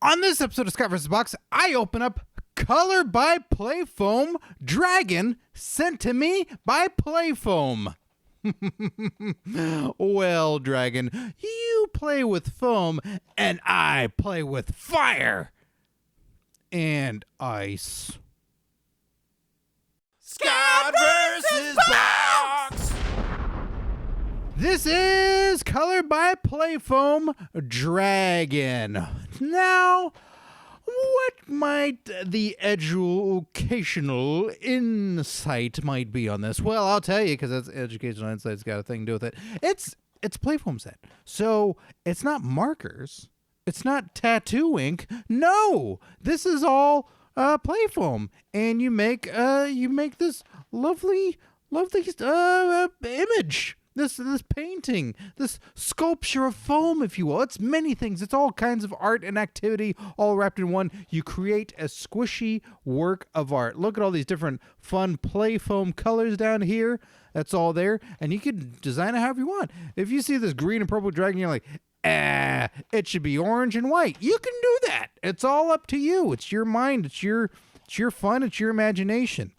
On this episode of Scott vs. Box, I open up Color by Playfoam Dragon sent to me by Playfoam. Well, Dragon, you play with foam and I play with fire and ice. Scott vs. Box! This is Color by Playfoam Dragon. Now, what might the educational insight might be on this? Well, I'll tell you, because that's educational insight's got a thing to do with it. It's Playfoam set. So it's not markers. It's not tattoo ink. No, this is all Playfoam, and you make this lovely image. This painting, this sculpture of foam, if you will. It's many things. It's all kinds of art and activity all wrapped in one. You create a squishy work of art. Look at all these different fun Playfoam colors down here. That's all there. And you can design it however you want. If you see this green and purple dragon, you're like, it should be orange and white. You can do that. It's all up to you. It's your mind. It's your fun. It's your imagination.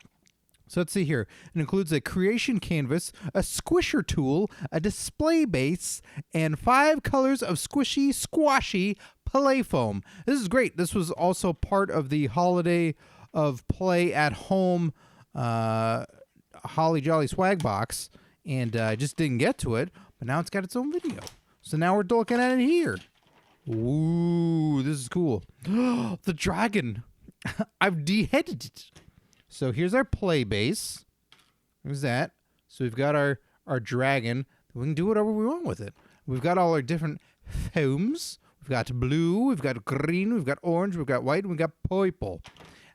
So let's see here. It includes a creation canvas, a squisher tool, a display base, and 5 colors of squashy Playfoam. This is great. This was also part of the Holiday of Play at Home Holly Jolly Swag Box, and I just didn't get to it, but now it's got its own video. So now we're looking at it here. Ooh, this is cool. The dragon. I've de-headed it. So here's our play base. There's that. So we've got our dragon. We can do whatever we want with it. We've got all our different foams. We've got blue, we've got green, we've got orange, we've got white, and we've got purple.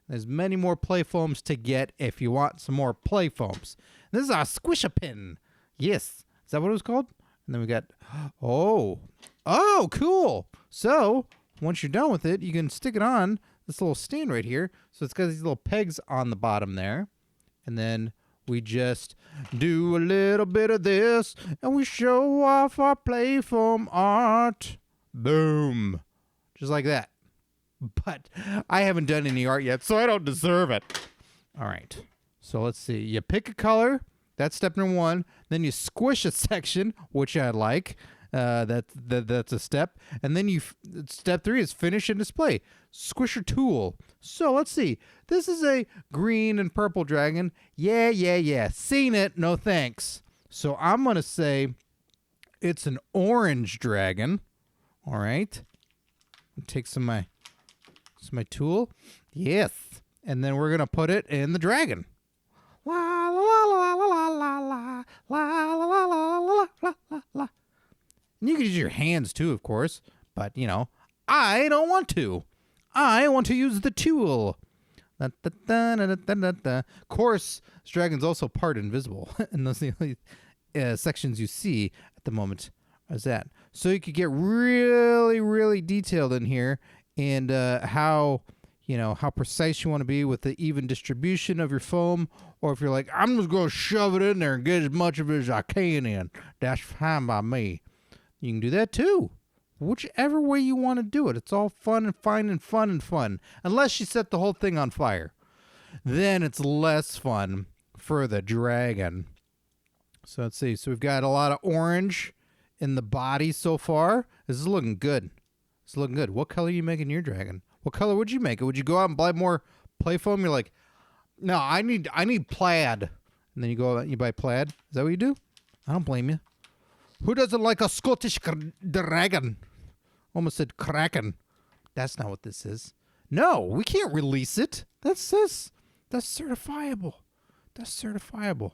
There's many more Playfoams to get if you want some more Playfoams. This is our Squish-A-Pin. Yes. Is that what it was called? And then we got, oh, cool. So once you're done with it, you can stick it on this little stand right here. So it's got these little pegs on the bottom there. And then we just do a little bit of this and we show off our Playfoam art. Boom. Just like that. But I haven't done any art yet, so I don't deserve it. All right. So let's see. You pick a color. That's step number 1. Then you squish a section, which I like. That's a step. And then step 3 is finish and display. Squisher tool. So let's see. This is a green and purple dragon. Yeah. Seen it. No thanks. So I'm going to say it's an orange dragon. All right. Take some of my tool. Yes. And then we're going to put it in the dragon. La la la la la la la la la la la la la la. And you can use your hands too, of course, but I don't want to. I want to use the tool. Of course, this dragon's also part invisible, and those are the only sections you see at the moment. Is that so? You could get really detailed in here, and how precise you want to be with the even distribution of your foam, or if you're like, I'm just going to shove it in there and get as much of it as I can in. That's fine by me. You can do that too. Whichever way you want to do it. It's all fun and fine and fun and fun. Unless you set the whole thing on fire. Then it's less fun for the dragon. So let's see. So we've got a lot of orange in the body so far. This is looking good. It's looking good. What color are you making your dragon? What color would you make it? Would you go out and buy more Playfoam? You're like, no, I need plaid. And then you go out and you buy plaid. Is that what you do? I don't blame you. Who doesn't like a Scottish dragon? Almost said kraken. That's not what this is. No, we can't release it. That's certifiable. That's certifiable.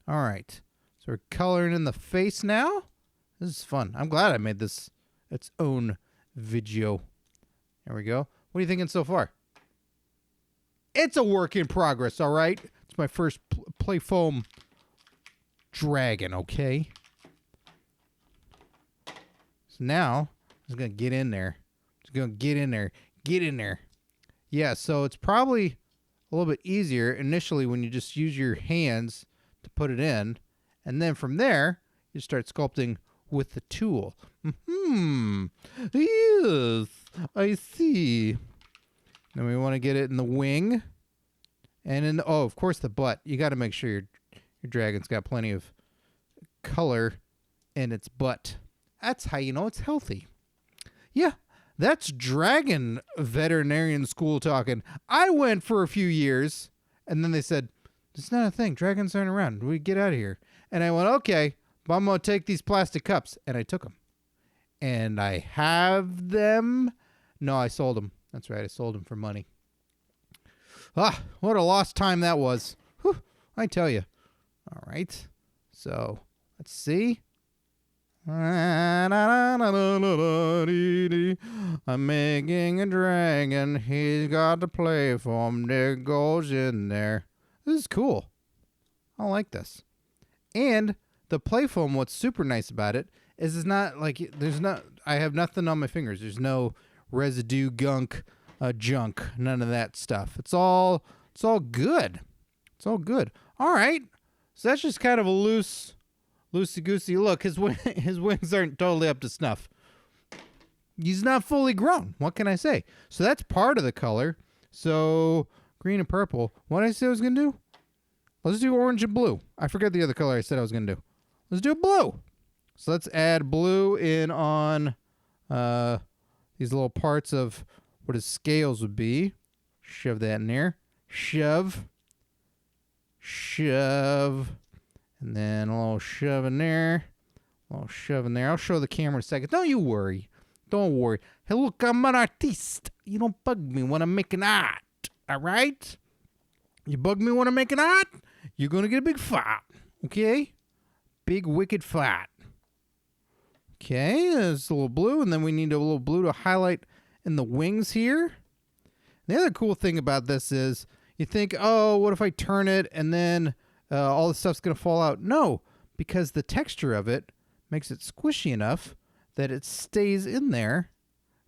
All right. So we're coloring in the face now. This is fun. I'm glad I made this its own video. There we go. What are you thinking so far? It's a work in progress, all right? It's my first Playfoam dragon, okay? So now, I'm just going to get in there. Get in there. Yeah, so it's probably a little bit easier initially when you just use your hands to put it in. And then from there, you start sculpting with the tool. Yes. I see. Then we want to get it in the wing. And in the, oh, of course, the butt. You got to make sure your dragon's got plenty of color in its butt. That's how you know it's healthy. Yeah, that's dragon veterinarian school talking. I went for a few years, and then they said, it's not a thing. Dragons aren't around. We get out of here. And I went, okay, but I'm going to take these plastic cups. And I took them. And I have them. No, I sold them. That's right. I sold them for money. Ah, what a lost time that was. Whew, I tell you. All right. So, let's see. I'm making a dragon. He's got the Playfoam that goes in there. This is cool. I like this. And the Playfoam, what's super nice about it is it's not like I have nothing on my fingers. There's no residue, gunk, junk, none of that stuff. It's all good. It's all good. All right. So that's just kind of a loosey-goosey look. His wings aren't totally up to snuff. He's not fully grown. What can I say? So that's part of the color. So green and purple. What did I say I was going to do? Let's do orange and blue. I forget the other color I said I was going to do. Let's do blue. So let's add blue in on these little parts of what his scales would be. Shove that in there. Shove. And then a little shove in there. A little shove in there. I'll show the camera in a second. Don't you worry. Don't worry. Hey, look, I'm an artiste. You don't bug me when I'm making art. All right? You bug me when I'm making art, you're going to get a big fight. Okay? Big, wicked fight. Okay, there's a little blue, and then we need a little blue to highlight in the wings here. The other cool thing about this is you think, oh, what if I turn it and then all the stuff's going to fall out? No, because the texture of it makes it squishy enough that it stays in there.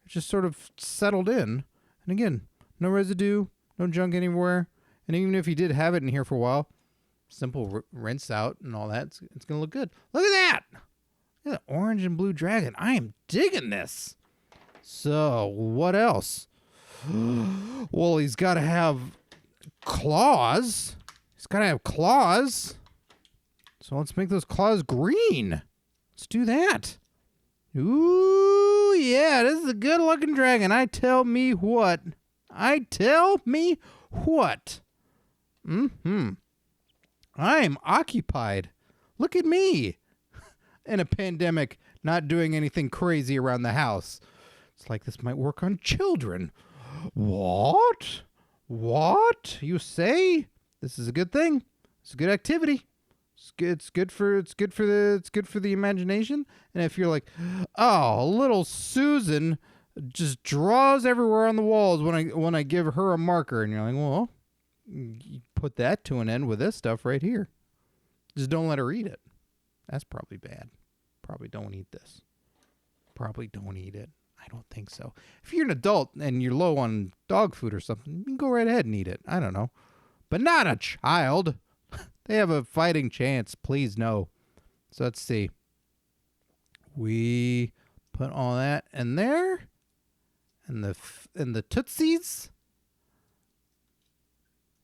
It's just sort of settled in. And again, no residue, no junk anywhere. And even if you did have it in here for a while, simple rinse out and all that, it's going to look good. Look at that. Look at that orange and blue dragon. I am digging this. So, what else? Well, he's got to have claws. He's got to have claws. So let's make those claws green. Let's do that. Ooh, yeah, this is a good-looking dragon. I tell me what. I'm occupied. Look at me. In a pandemic, not doing anything crazy around the house. It's like this might work on children. What? You say? This is a good thing. It's a good activity. It's good for the imagination. And if you're like, oh, little Susan just draws everywhere on the walls when I give her a marker, and you're like, well, you put that to an end with this stuff right here. Just don't let her eat it. That's probably bad. Probably don't eat this. Probably don't eat it. I don't think so. If you're an adult and you're low on dog food or something, you can go right ahead and eat it. I don't know. But not a child. They have a fighting chance. Please no. So let's see. We put all that in there. And the tootsies.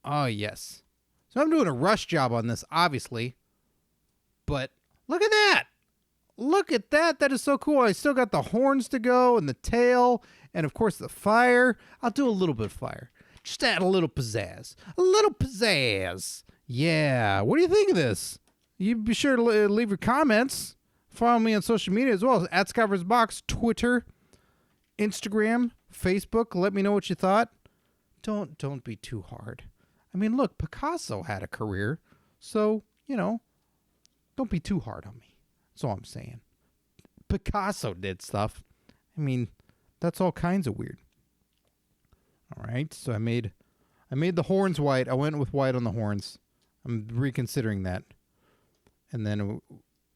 Oh, yes. So I'm doing a rush job on this, obviously. But look at that. Look at that. That is so cool. I still got the horns to go and the tail and, of course, the fire. I'll do a little bit of fire. Just add a little pizzazz. A little pizzazz. Yeah. What do you think of this? You be sure to leave your comments. Follow me on social media as well as @ScottVsBox, Twitter, Instagram, Facebook. Let me know what you thought. Don't be too hard. I mean, look, Picasso had a career. So, don't be too hard on me. That's all I'm saying. Picasso did stuff. I mean, that's all kinds of weird. All right, so I made the horns white. I went with white on the horns. I'm reconsidering that. And then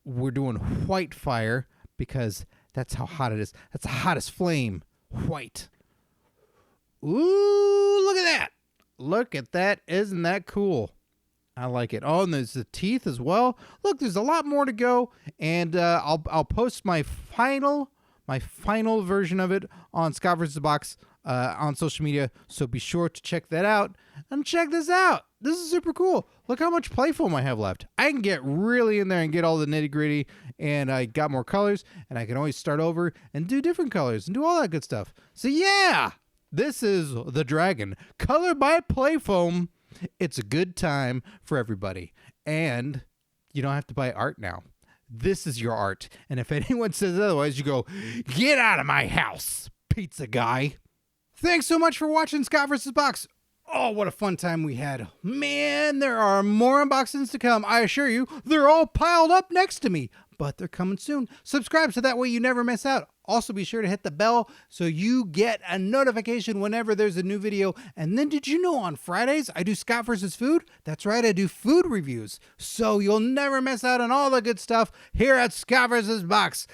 we're doing white fire because that's how hot it is. That's the hottest flame. White. Ooh, look at that. Look at that. Isn't that cool? I like it. Oh, and there's the teeth as well. Look, there's a lot more to go, and I'll post my final my final version of it on Scott vs. Box on social media. So be sure to check that out. And check this out. This is super cool. Look how much Playfoam I have left. I can get really in there and get all the nitty gritty. And I got more colors. And I can always start over and do different colors and do all that good stuff. So yeah, this is the Dragon. Colored by Playfoam. It's a good time for everybody. And you don't have to buy art now. This is your art. And if anyone says otherwise, you go, get out of my house, pizza guy. Thanks so much for watching Scott vs. Box. Oh, what a fun time we had. Man, there are more unboxings to come. I assure you, they're all piled up next to me. But they're coming soon. Subscribe so that way you never miss out. Also, be sure to hit the bell so you get a notification whenever there's a new video. And then did you know on Fridays I do Scott vs. Food? That's right, I do food reviews. So you'll never miss out on all the good stuff here at Scott vs. Box.